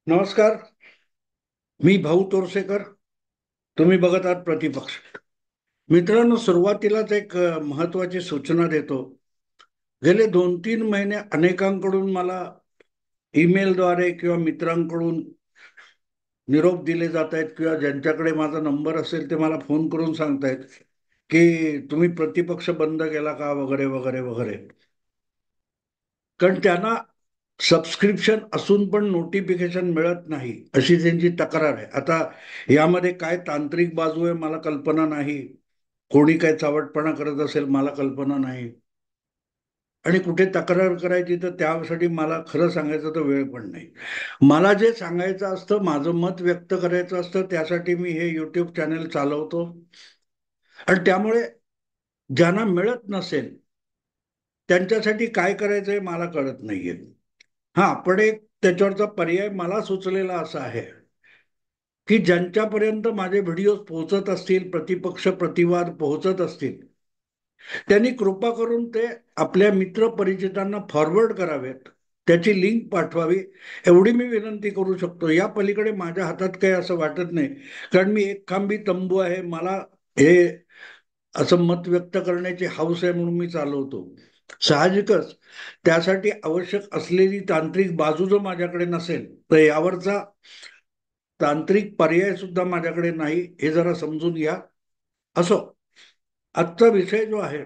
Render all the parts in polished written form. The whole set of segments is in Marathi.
नमस्कार. मी भाऊ तोरसेकर. तुम्ही बघत आहात प्रतिपक्ष. मित्रांनो, सुरुवातीलाच एक महत्वाची सूचना देतो. गेले 2-3 महिने अनेकांकडून मला ईमेलद्वारे किंवा मित्रांकडून निरोप दिले जात आहेत किंवा ज्यांच्याकडे माझा नंबर असेल ते मला फोन करून सांगतायत की तुम्ही प्रतिपक्ष बंद केला का, वगैरे वगैरे वगैरे. कारण त्यांना सबस्क्रिप्शन असून पण नोटिफिकेशन मिळत नाही, अशी त्यांची तक्रार आहे. आता यामध्ये काय तांत्रिक बाजू आहे मला कल्पना नाही. कोणी काय चावटपणा करत असेल मला कल्पना नाही. आणि कुठे तक्रार करायची तर त्यासाठी मला खरं सांगायचं तर वेळ पण नाही. मला जे सांगायचं असतं, माझं मत व्यक्त करायचं असतं, त्यासाठी मी हे युट्यूब चॅनल चालवतो. आणि त्यामुळे ज्यांना मिळत नसेल त्यांच्यासाठी काय करायचंय मला कळत नाहीये. हा, पण एक त्याच्यावरचा पर्याय मला सुचलेला असा आहे की ज्यांच्यापर्यंत माझे व्हिडिओ पोहोचत असतील, प्रतिपक्ष प्रतिवाद पोहोचत असतील, त्यांनी कृपा करून ते आपल्या मित्र परिचितांना फॉरवर्ड करावेत, त्याची लिंक पाठवावी, एवढी मी विनंती करू शकतो. या पलीकडे माझ्या हातात काही असं वाटत नाही. कारण मी एक खांबी तंबू आहे. मला हे असं मत व्यक्त करण्याची हौस आहे म्हणून मी चालवतो. साहजिकच त्यासाठी आवश्यक असलेली तांत्रिक बाजू जर माझ्याकडे नसेल तर यावरचा तांत्रिक पर्याय सुद्धा माझ्याकडे नाही, हे जरा समजून घ्या. असो, आजचा विषय जो आहे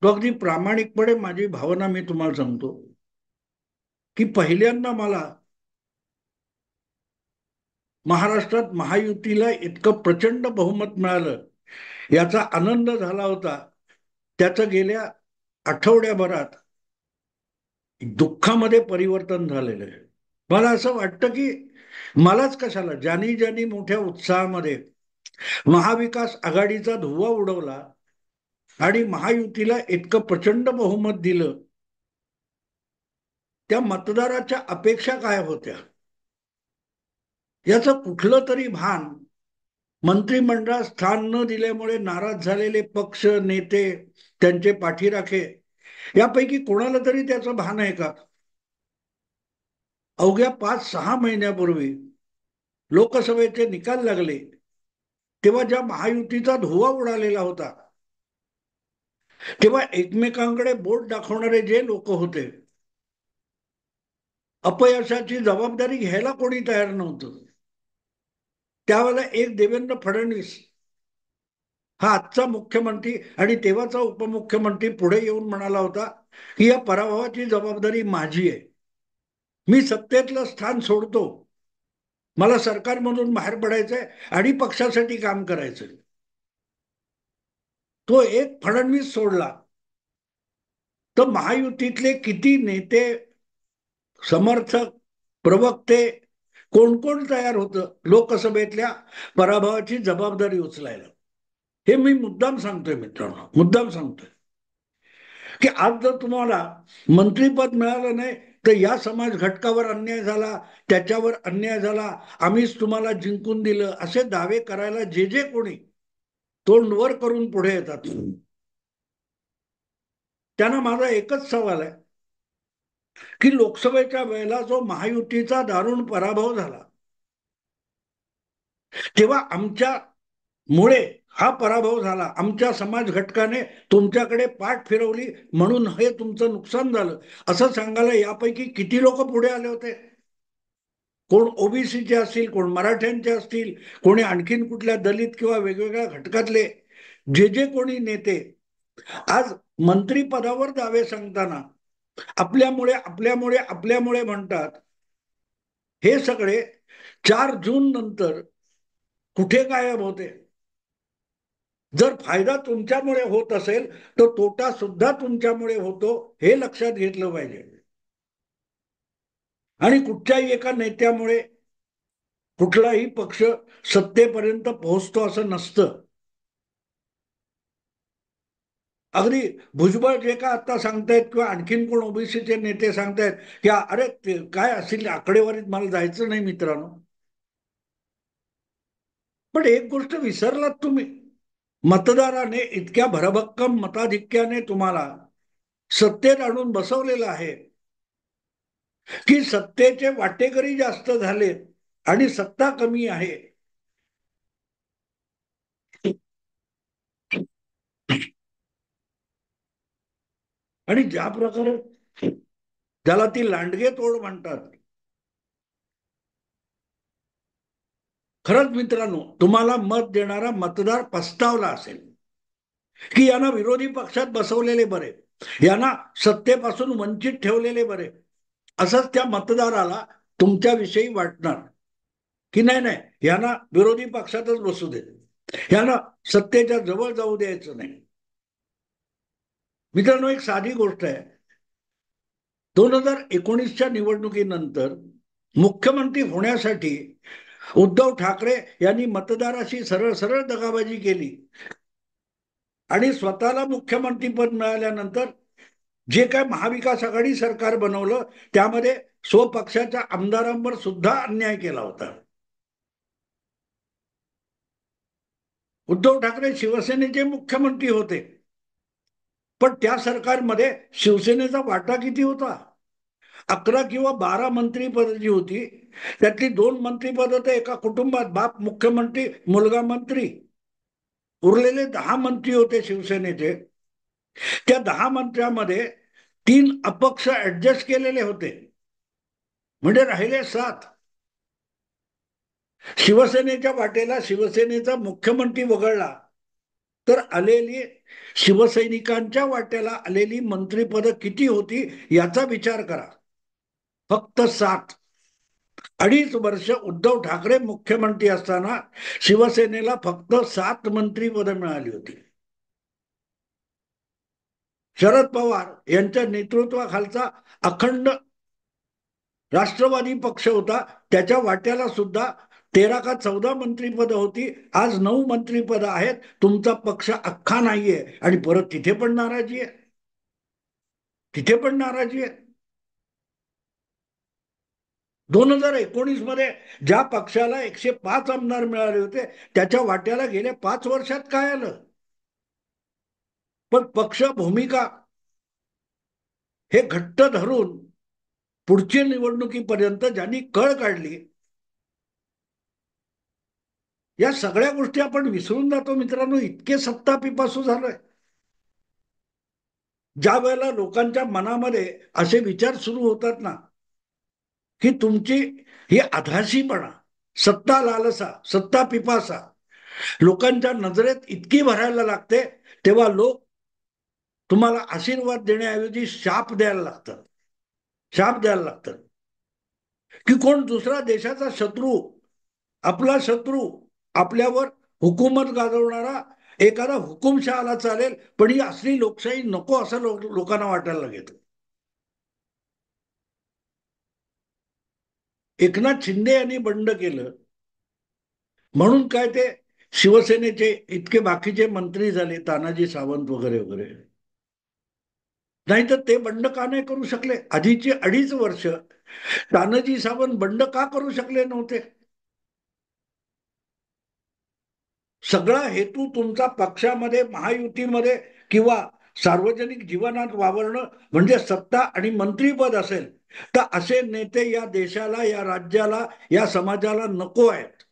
तो अगदी प्रामाणिकपणे माझी भावना मी तुम्हाला सांगतो की पहिल्यांदा मला महाराष्ट्रात महायुतीला इतकं प्रचंड बहुमत मिळालं याचा आनंद झाला होता. त्याचं गेल्या आठवड्याभरात दुःखामध्ये परिवर्तन झालेलं आहे. मला असं वाटतं की मलाच कशाला, ज्यांनी ज्यांनी मोठ्या उत्साहामध्ये महाविकास आघाडीचा धुव्वा उडवला आणि महायुतीला इतकं प्रचंड बहुमत दिलं, त्या मतदाराच्या अपेक्षा काय होत्या याचं कुठलं तरी भान मंत्रिमंडळात स्थान न दिल्यामुळे नाराज झालेले पक्ष नेते, त्यांचे पाठीराखे, यापैकी कोणाला तरी त्याचं भान आहे का? अवघ्या 5-6 महिन्यापूर्वी लोकसभेचे निकाल लागले तेव्हा ज्या महायुतीचा धुव्वा उडालेला होता, तेव्हा एकमेकांकडे बोट दाखवणारे जे लोक होते, अपयशाची जबाबदारी घ्यायला कोणी तयार नव्हतं. त्यावेळेला एक देवेंद्र फडणवीस हा आजचा मुख्यमंत्री आणि तेव्हाचा उपमुख्यमंत्री पुढे येऊन म्हणाला होता की या पराभवाची जबाबदारी माझी आहे. मी सत्तेतलं स्थान सोडतो, मला सरकारमधून बाहेर पडायचंय आणि पक्षासाठी काम करायचंय. तो एक फडणवीस सोडला तर महायुतीतले किती नेते, समर्थक, प्रवक्ते, कोण कोण तयार होतं लोकसभेतल्या पराभवाची जबाबदारी उचलायला. हे मी मुद्दाम सांगतोय मित्रांनो, मुद्दाम सांगतोय की आज जर तुम्हाला मंत्रीपद मिळालं नाही तर या समाज घटकावर अन्याय झाला, त्याच्यावर अन्याय झाला, आम्हीच तुम्हाला जिंकून दिलं, असे दावे करायला जे जे कोणी तोंड वर करून पुढे येतात, त्यांना माझा एकच सवाल आहे की लोकसभेच्या वेळेला जो महायुतीचा दारुण पराभव झाला तेव्हा आमच्यामुळे हा पराभव झाला, आमच्या समाज घटकाने तुमच्याकडे पाठ फिरवली म्हणून हे तुमचं नुकसान झालं, असं सांगायला यापैकी किती लोक पुढे आले होते? कोण ओबीसीचे असतील, कोण मराठ्यांचे असतील, कोणी आणखीन कुठल्या दलित किंवा वेगवेगळ्या घटकातले जे जे कोणी नेते आज मंत्रीपदावर दावे सांगताना आपल्यामुळे आपल्यामुळे आपल्यामुळे म्हणतात, हे सगळे 4 जून नंतर कुठे गायब होते? जर फायदा तुमच्यामुळे होत असेल तर तोटा सुद्धा तुमच्यामुळे होतो, हे लक्षात घेतलं पाहिजे. आणि कुठच्याही एका नेत्यामुळे कुठलाही पक्ष सत्तेपर्यंत पोहोचतो असं नसतं. अगदी भुजबळ जे का आता सांगतायत किंवा आणखीन कोण ओबीसीचे नेते सांगतायत की अरे काय असेल आकडेवारीत, मला जायचं नाही मित्रांनो. पण एक गोष्ट विसरलात तुम्ही, मतदाराने इतक्या भरभक्कम मताधिक्याने तुम्हाला सत्तेत आणून बसवलेलं आहे. की सत्तेचे वाटेकरी जास्त झाले आणि सत्ता कमी आहे. आणि ज्या प्रकारे ज्याला ती लांडगे तोड म्हणतात, खरंच मित्रांनो, तुम्हाला मत देणारा मतदार पस्तावला असेल की यांना विरोधी पक्षात बसवलेले बरे, यांना सत्तेपासून वंचित ठेवलेले बरे, असंच त्या मतदाराला तुमच्याविषयी वाटणार की नाही नाही, यांना विरोधी पक्षातच बसू दे, यांना सत्तेच्या जवळ जाऊ द्यायचं नाही. मित्रांनो, एक साधी गोष्ट आहे. 2019च्या निवडणुकीनंतर मुख्यमंत्री होण्यासाठी उद्धव ठाकरे यांनी मतदाराशी सरळ सरळ दगाबाजी केली आणि स्वतःला मुख्यमंत्रीपद मिळाल्यानंतर जे काय महाविकास आघाडी सरकार बनवलं त्यामध्ये स्वपक्षाच्या आमदारांवर सुद्धा अन्याय केला होता. उद्धव ठाकरे शिवसेनेचे मुख्यमंत्री होते, पण त्या सरकारमध्ये शिवसेनेचा वाटा किती होता? 11 किंवा 12 मंत्रीपद जी होती त्यातली 2 मंत्रीपद तर एका कुटुंबात, बाप मुख्यमंत्री मुलगा मंत्री. उरलेले 10 मंत्री होते शिवसेनेचे. त्या 10 मंत्र्यामध्ये 3 अपक्ष ऍडजस्ट केलेले होते, म्हणजे राहिले 7. शिवसेनेच्या वाटेला शिवसेनेचा मुख्यमंत्री वगळला तर आलेली शिवसैनिकांच्या वाट्याला आलेली मंत्रीपद किती होती याचा विचार करा. फक्त 7. 2.5 वर्ष उद्धव ठाकरे मुख्यमंत्री असताना शिवसेनेला फक्त 7 मंत्रीपद मिळाली होती. शरद पवार यांच्या नेतृत्वाखालचा अखंड राष्ट्रवादी पक्ष होता, त्याच्या वाट्याला सुद्धा 13 का 14 मंत्रीपद होती. आज 9 मंत्रीपद आहेत. तुमचा पक्ष अख्खा नाहीये आणि परत तिथे पण नाराजी आहे, तिथे पण नाराजी आहे. 2019 मध्ये ज्या पक्षाला 105 आमदार मिळाले होते त्याच्या वाट्याला गेल्या 5 वर्षात काय आलं? पण पक्ष भूमिका हे घट्ट धरून पुढच्या निवडणुकीपर्यंत ज्यांनी कळ काढली, या सगळ्या गोष्टी आपण विसरून जातो मित्रांनो. इतके सत्ता पिपासू झालोय. ज्या वेळेला लोकांच्या मनामध्ये असे विचार सुरू होतात ना की तुमची ही आधाशीपणा, सत्ता लालसा, सत्ता पिपासा लोकांच्या नजरेत इतकी भरायला लागते, तेव्हा लोक तुम्हाला आशीर्वाद देण्याऐवजी शाप द्यायला लागतात. शाप द्यायला लागतात की कोण दुसरा देशाचा शत्रू, आपला शत्रू, आपल्यावर हुकूमत गाजवणारा एखादा हुकुमशहाला चालेल, पण ही असली लोकशाही नको असं लोकांना वाटायला लागेल. एकनाथ शिंदे यांनी बंड केलं म्हणून काय ते शिवसेनेचे इतके बाकीचे मंत्री झाले, तानाजी सावंत वगैरे वगैरे. नाही तर ते बंड का नाही करू शकले? आधीची 2.5 वर्ष तानाजी सावंत बंड का करू शकले नव्हते? सगळा हेतू तुमचा पक्षामध्ये, महायुतीमध्ये किंवा सार्वजनिक जीवनात वावरणं म्हणजे सत्ता आणि मंत्रीपद असेल तर असे नेते या देशाला, या राज्याला, या समाजाला नको आहेत.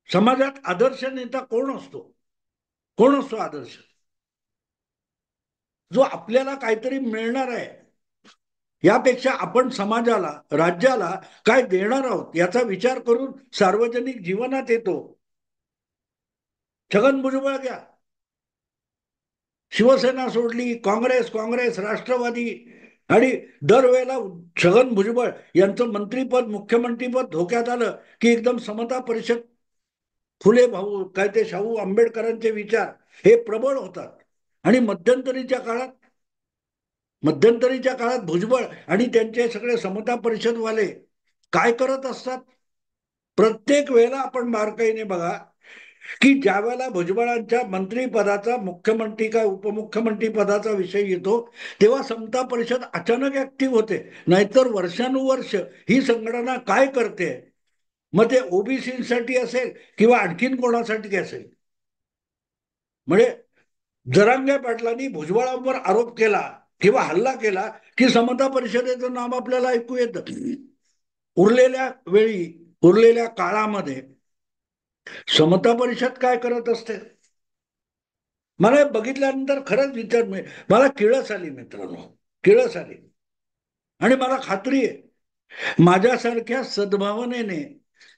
समाजात आदर्श नेता कोण असतो? कोण असतो आदर्श? जो आपल्याला काहीतरी मिळणार आहे यापेक्षा आपण समाजाला, राज्याला काय देणार आहोत याचा विचार करून सार्वजनिक जीवनात येतो. छगन भुजबळ घ्या, शिवसेना सोडली, काँग्रेस, राष्ट्रवादी, आणि दरवेळेला छगन भुजबळ यांचं मंत्रीपद, मुख्यमंत्रीपद धोक्यात आलं की एकदम समता परिषद, फुले भाऊ, काय ते शाहू आंबेडकरांचे विचार हे प्रबळ होतात. आणि मध्यंतरीच्या काळात भुजबळ आणि त्यांचे सगळे समता परिषदवाले काय करत असतात? प्रत्येक वेळेला आपण बारकाईने बघा की ज्या वेळेला भुजबळांच्या मंत्रीपदाचा, मुख्यमंत्री काय उपमुख्यमंत्री पदाचा विषय येतो तेव्हा समता परिषद अचानक ऍक्टिव्ह होते. नाहीतर वर्षानुवर्ष ही संघटना काय करते, मग ते ओबीसीसाठी असेल किंवा आणखीन कोणासाठी असेल. म्हणजे जरांगे पाटलांनी भुजबळांवर आरोप केला किंवा हल्ला केला की समता परिषदेचं नाव आपल्याला ऐकू येतं. उरलेल्या वेळी, उरलेल्या काळामध्ये समता परिषद काय करत असते, मला बघितल्यानंतर खरंच विचार मला किळस आली मित्रांनो, किळस आली. आणि मला खात्री आहे माझ्यासारख्या सद्भावनेने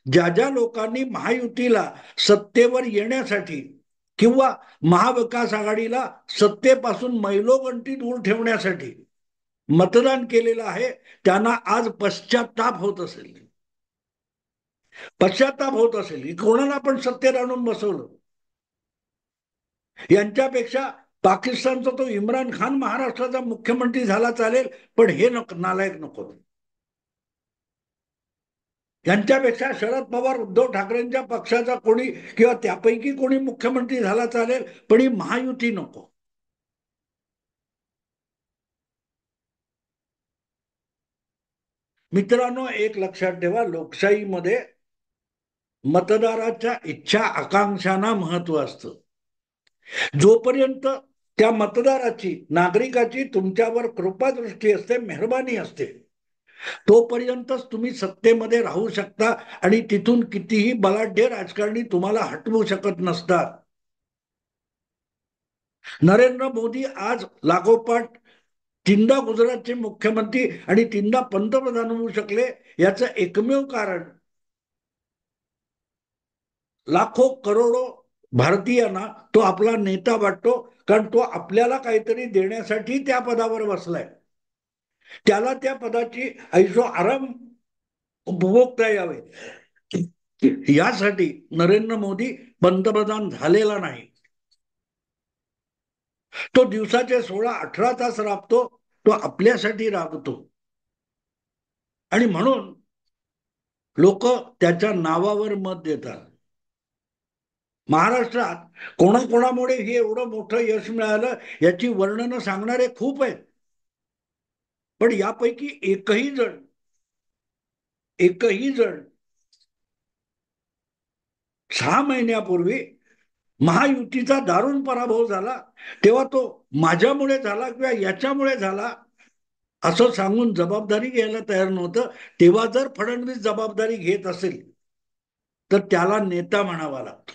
ज्या ज्या लोकांनी महायुतीला सत्तेवर येण्यासाठी किंवा महाविकास आघाडीला सत्तेपासून मैलोगंटी दूर ठेवण्यासाठी मतदान केलेलं आहे, त्यांना आज पश्चाताप होत असेल, पश्चाताप होत असेल की कोणाला आपण सत्तेत आणून बसवलं. यांच्यापेक्षा पाकिस्तानचा तो इम्रान खान महाराष्ट्राचा मुख्यमंत्री झाला चालेल, पण हे नालायक नको. यांच्यापेक्षा शरद पवार उद्धव ठाकरेंच्या पक्षाचा कोणी किंवा त्यापैकी कोणी मुख्यमंत्री झाला चालेल, पण ही महायुती नको. मित्रांनो, एक लक्षात ठेवा, लोकशाहीमध्ये मतदाराच्या इच्छा आकांक्षांना महत्व असतं. जोपर्यंत त्या मतदाराची, नागरिकाची तुमच्यावर कृपादृष्टी असते, मेहरबानी असते, तोपर्यंतच तुम्ही सत्तेमध्ये राहू शकता आणि तिथून कितीही बलाढ्य राजकारणी तुम्हाला हटवू शकत नसतात. नरेंद्र मोदी आज लागोपाठ तीनदा गुजरातचे मुख्यमंत्री आणि तीनदा पंतप्रधान होऊ शकले, याचं एकमेव कारण लाखो करोडो भारतीयांना तो आपला नेता वाटतो, कारण तो आपल्याला काहीतरी देण्यासाठी त्या पदावर बसलाय. त्याला त्या पदाची ऐशो आराम उपभोगता यावे यासाठी नरेंद्र मोदी पंतप्रधान झालेला नाही. तो दिवसाचे 16-18 तास राबतो, तो आपल्यासाठी राबतो. आणि म्हणून लोक त्याच्या नावावर मत देतात. महाराष्ट्रात कोणाकोणामुळे हे एवढं मोठं यश मिळालं याची वर्णनं सांगणारे खूप आहेत, पण यापैकी एकही जण 6 महिन्यापूर्वी महायुतीचा दारुण पराभव झाला तेव्हा तो माझ्यामुळे झाला किंवा याच्यामुळे झाला असं सांगून जबाबदारी घ्यायला तयार नव्हतं. तेव्हा जर फडणवीस जबाबदारी घेत असेल तर त्याला नेता म्हणावा लागतो.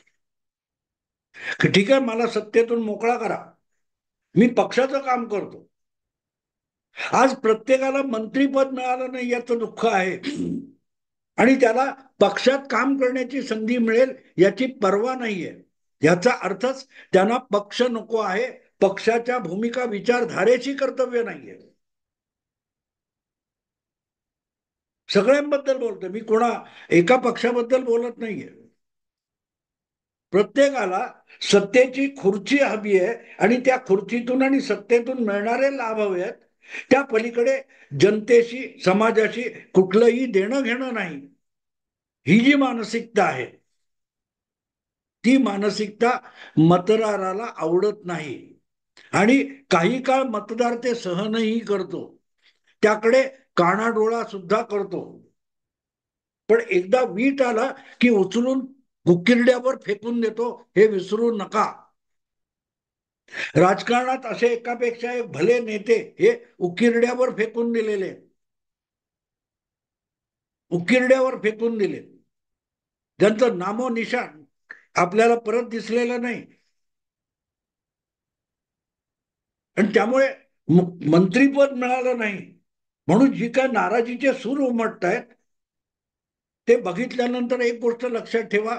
ठीक आहे, मला सत्तेतून मोकळा करा, मी पक्षाचं काम करतो. आज प्रत्येकाला मंत्रीपद मिळालं नाही याचं दुःख आहे आणि त्याला पक्षात काम करण्याची संधी मिळेल याची पर्वा नाहीये. याचा अर्थच त्यांना पक्ष नको आहे, पक्षाच्या भूमिका विचारधारेची कर्तव्य नाहीये. सगळ्यांबद्दल बोलतो मी, कोणा एका पक्षाबद्दल बोलत नाहीये. प्रत्येकाला सत्तेची खुर्ची हवी आहे आणि त्या खुर्चीतून आणि सत्तेतून मिळणारे लाभ हवे आहेत. त्या पलीकडे जनतेशी, समाजाशी कुठलंही देणं घेणं नाही, ही जी मानसिकता आहे ती मानसिकता मतदाराला आवडत नाही. आणि काही काळ मतदार ते सहनही करतो, त्याकडे कानाडोळा सुद्धा करतो. पण एकदा वीट आला की उचलून गुकिरड्यावर फेकून देतो, हे विसरू नका. राजकारणात असे एकापेक्षा एक भले नेते हे उकिरड्यावर फेकून दिलेले, उकिरड्यावर फेकून दिले, ज्यांचं नामो निशाण आपल्याला परत दिसलेलं नाही. आणि त्यामुळे मंत्रीपद मिळालं नाही म्हणून जी काय नाराजीचे सूर उमटत आहेत ते बघितल्यानंतर एक गोष्ट लक्षात ठेवा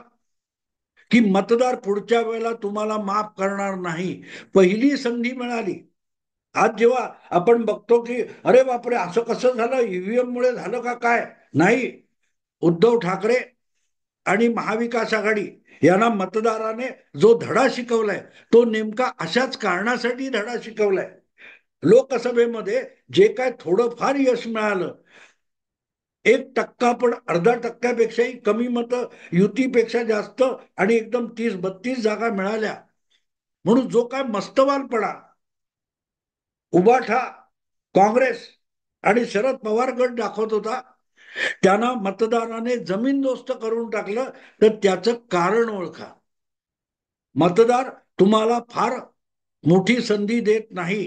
की मतदार पुढच्या वेळेला तुम्हाला माफ करणार नाही. पहिली संधी मिळाली, आज जेव्हा आपण बघतो की अरे बापरे असं कसं झालं, ईव्हीएम मुळे झालं का काय, नाही, उद्धव ठाकरे आणि महाविकास आघाडी यांना मतदाराने जो धडा शिकवलाय तो नेमका अशाच कारणासाठी धडा शिकवलाय. लोकसभेमध्ये जे काय थोडंफार यश मिळालं, 1% पण, अर्धा टक्क्यापेक्षाही कमी मतं युतीपेक्षा जास्त आणि एकदम 30-32 जागा मिळाल्या, म्हणून जो काय मस्तवालपणा उबाठा, काँग्रेस आणि शरद पवार गट दाखवत होता त्यांना मतदाराने जमीनदोस्त करून टाकलं. तर त्याचं कारण ओळखा. मतदार तुम्हाला फार मोठी संधी देत नाही.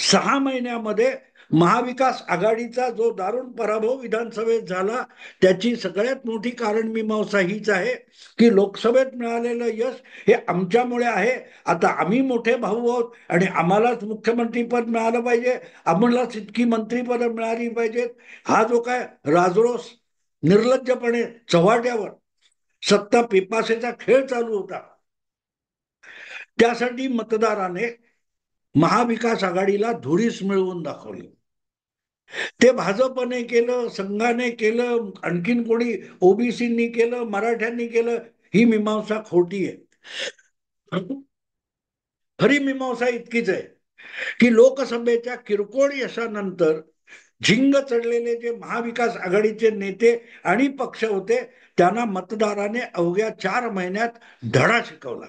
6 महिन्यामध्ये महाविकास आघाडीचा जो दारुण पराभव विधानसभेत झाला, त्याची सगळ्यात मोठी कारणमीमांसा हीच आहे की लोकसभेत मिळालेलं यश हे आमच्यामुळे आहे. आता आम्ही मोठे भाऊ आहोत आणि आम्हालाच मुख्यमंत्रीपद मिळालं पाहिजे, आम्हालाच इतकी मंत्रीपद मिळाली पाहिजेत. हा जो काय राजरोस निर्लज्जपणे चव्हाट्यावर सत्ता पिपासेचा खेळ चालू होता, त्यासाठी मतदाराने महाविकास आघाडीला धुळीस मिळवून दाखवली. ते भाजपने केलं, संघाने केलं, आणखीन कोणी ओबीसींनी केलं, मराठ्यांनी केलं, ही मीमांसा खोटी आहे. खरी मीमांसा इतकीच आहे की लोकसभेच्या किरकोळ यशानंतर झिंग चढलेले जे महाविकास आघाडीचे नेते आणि पक्ष होते, त्यांना मतदाराने अवघ्या 4 महिन्यात धडा शिकवला.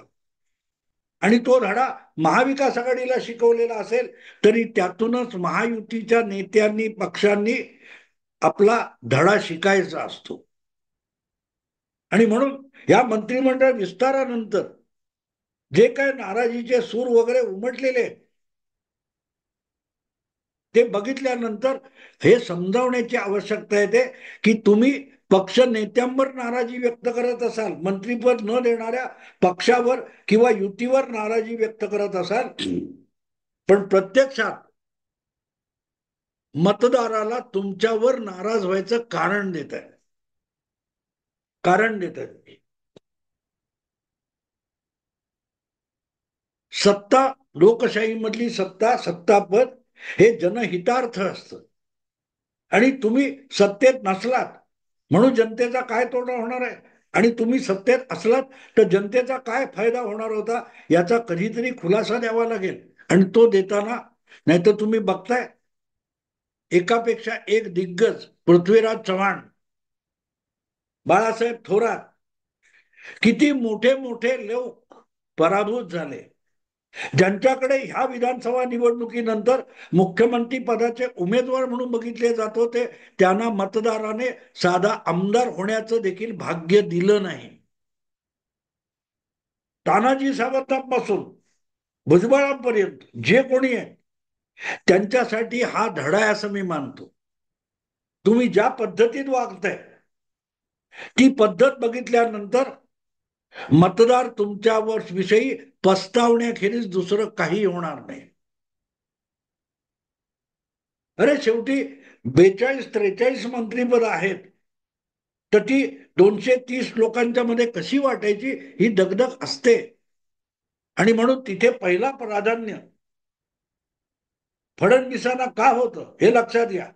आणि तो धडा महाविकास आघाडीला शिकवलेला असेल तरी त्यातूनच महायुतीच्या नेत्यांनी, पक्षांनी आपला धडा शिकायचा असतो. आणि म्हणून या मंत्रिमंडळ विस्तारानंतर जे काय नाराजीचे सूर वगैरे उमटलेले, ते बघितल्यानंतर हे समजावण्याची आवश्यकता येते की तुम्ही पक्ष नेत्यांवर नाराजी व्यक्त करत असाल, मंत्रीपद न देणाऱ्या पक्षावर किंवा युतीवर नाराजी व्यक्त करत असाल, पण प्रत्यक्षात मतदाराला तुमच्यावर नाराज व्हायचं कारण देत आहे. कारण देत आहे. सत्ता, लोकशाहीमधली सत्ता, सत्तापद हे जनहितार्थ असतं. आणि तुम्ही सत्तेत नसलात म्हणून जनतेचा काय तोटा होणार आहे, आणि तुम्ही सत्तेत असलात तर जनतेचा काय फायदा होणार होता, याचा कधीतरी खुलासा द्यावा लागेल. आणि तो देताना, नाहीतर तुम्ही बघताय एकापेक्षा एक दिग्गज, पृथ्वीराज चव्हाण, बाळासाहेब थोरात, किती मोठे मोठे लोक पराभूत झाले, ज्यांच्याकडे ह्या विधानसभा निवडणुकीनंतर मुख्यमंत्री पदाचे उमेदवार म्हणून बघितले जात होते, त्यांना मतदाराने साधा आमदार होण्याचं देखील भाग्य दिलं नाही. तानाजी सावंतांपासून भुजबळांपर्यंत जे कोणी आहे त्यांच्यासाठी हा धडा आहे असं मी मानतो. तुम्ही ज्या पद्धतीत वागताय ती पद्धत बघितल्यानंतर मतदार तुमच्यावर विषयी पस्तावण्याखेरीज दुसरं काही होणार नाही. अरे शेवटी 42-43 मंत्रीपद आहेत, तर ती 230 लोकांच्या मध्ये कशी वाटायची ही दगदग असते. आणि म्हणून तिथे पहिला प्राधान्य फडणवीसांना का होतं हे लक्षात घ्या.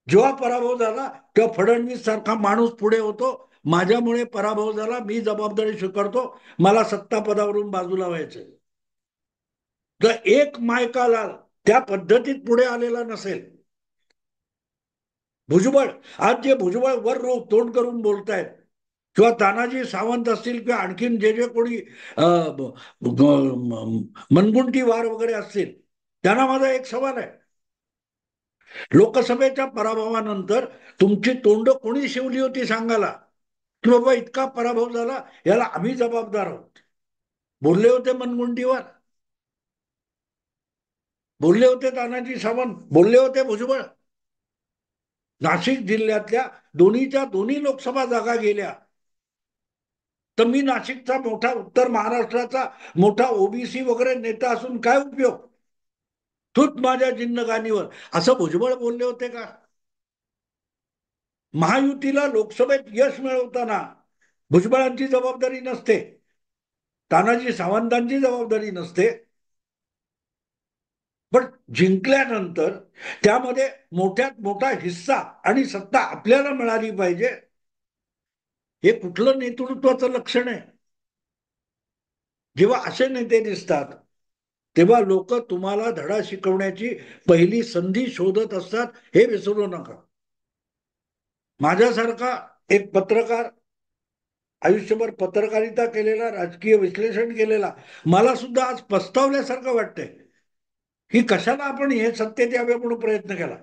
जेव्हा पराभव झाला तेव्हा फडणवीस सारखा माणूस पुढे होतो, माझ्यामुळे पराभव झाला, मी जबाबदारी स्वीकारतो, मला सत्ता पदावरून बाजूला व्हायचं. जर एक मायकालाल त्या पद्धतीत पुढे आलेला नसेल, भुजबळ, आज जे भुजबळ वर तोंड करून बोलतायत, किंवा तानाजी सावंत असतील किंवा आणखीन जे जे कोणी मनगुंटी वार वगैरे असतील, त्यांना माझा एक सवाल आहे, लोकसभेच्या पराभवानंतर तुमची तोंड कोणी शिवली होती सांगाला की बाबा इतका पराभव झाला, याला आम्ही जबाबदार आहोत? बोलले होते मनगुंटीवार, बोलले होते तानाजी सावंत, बोलले होते भुजबळ. नाशिक जिल्ह्यातल्या दोन्हीच्या दोन्ही लोकसभा जागा गेल्या तर मी नाशिकचा मोठा, उत्तर महाराष्ट्राचा मोठा ओबीसी वगैरे नेता असून काय उपयोग, तूच माझ्या जिन्नगानीवर, असं भुजबळ बोलले होते का? महायुतीला लोकसभेत यश मिळवताना भुजबळांची जबाबदारी नसते, तानाजी सावंतांची जबाबदारी नसते, पण जिंकल्यानंतर त्यामध्ये मोठ्यात मोठा हिस्सा आणि सत्ता आपल्याला मिळाली पाहिजे, हे कुठलं नेतृत्वाचं लक्षण आहे? जेव्हा असे नेते दिसतात तेव्हा लोक तुम्हाला धडा शिकवण्याची पहिली संधी शोधत असतात, हे विसरू नका. माझ्यासारखा एक पत्रकार, आयुष्यभर पत्रकारिता केलेला, राजकीय विश्लेषण केलेला, मला सुद्धा आज पस्तावल्यासारखं वाटतंय की कशाला आपण हे सत्तेत यावे म्हणून प्रयत्न केला.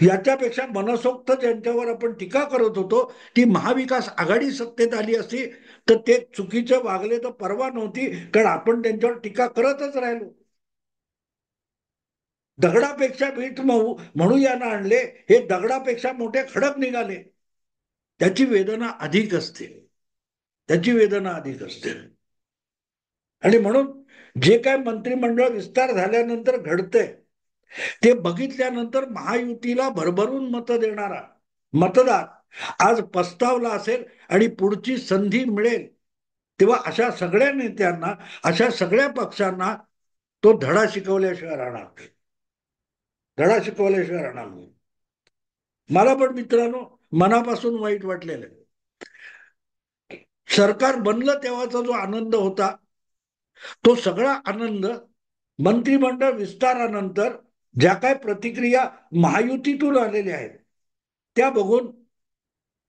याच्यापेक्षा मनसोक्त ज्यांच्यावर आपण टीका करत होतो ती महाविकास आघाडी सत्तेत आली असती तर ते चुकीचे वागले तर परवा नव्हती, कारण आपण त्यांच्यावर टीका करतच राहिलो. दगडापेक्षा भीत मऊ म्हणू यानं आणले, हे दगडापेक्षा मोठे खडक निघाले. त्याची वेदना अधिक असते, त्याची वेदना अधिक असते. आणि म्हणून जे काय मंत्रिमंडळ विस्तार झाल्यानंतर घडतंय ते बघितल्यानंतर महायुतीला भरभरून मतं देणारा मतदार आज पस्तावला असेल आणि पुढची संधी मिळेल तेव्हा अशा सगळ्या नेत्यांना, अशा सगळ्या पक्षांना तो धडा शिकवल्याशिवाय राहणार नाही. धडा शिकवल्याशिवाय राहणार नाही. मला पण मित्रांनो मनापासून वाईट वाटलेलं आहे. सरकार बनलं तेव्हाचा जो आनंद होता तो सगळा आनंद मंत्रिमंडळ विस्तारानंतर ज्या काय प्रतिक्रिया महायुतीतून आलेल्या आहेत त्या बघून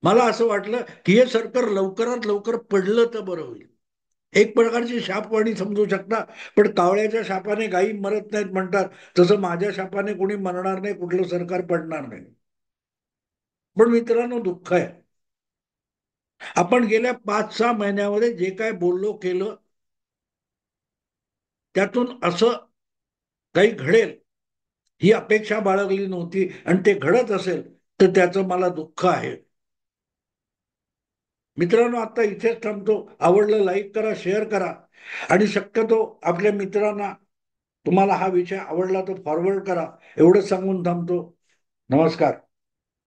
मला असं वाटलं की हे सरकार लवकरात लवकर पडलं तर बरं होईल. एक प्रकारची शापवाणी समजू शकता, पण कावळ्याच्या शापाने गायी मरत नाहीत म्हणतात, तसं माझ्या शापाने कोणी मरणार नाही, कुठलं सरकार पडणार नाही. पण मित्रांनो दुःख आहे, आपण गेल्या 5-6 महिन्यामध्ये जे काय बोललो केलं त्यातून असं काही घडेल ही अपेक्षा बाळगली नव्हती, आणि ते घडत असेल तर त्याचं मला दुःख आहे. मित्रांनो आता इथेच थांबतो. आवडलं लाईक करा, शेअर करा, आणि शक्यतो आपल्या मित्रांना तुम्हाला हा विषय आवडला तर फॉरवर्ड करा. एवढं सांगून थांबतो. नमस्कार.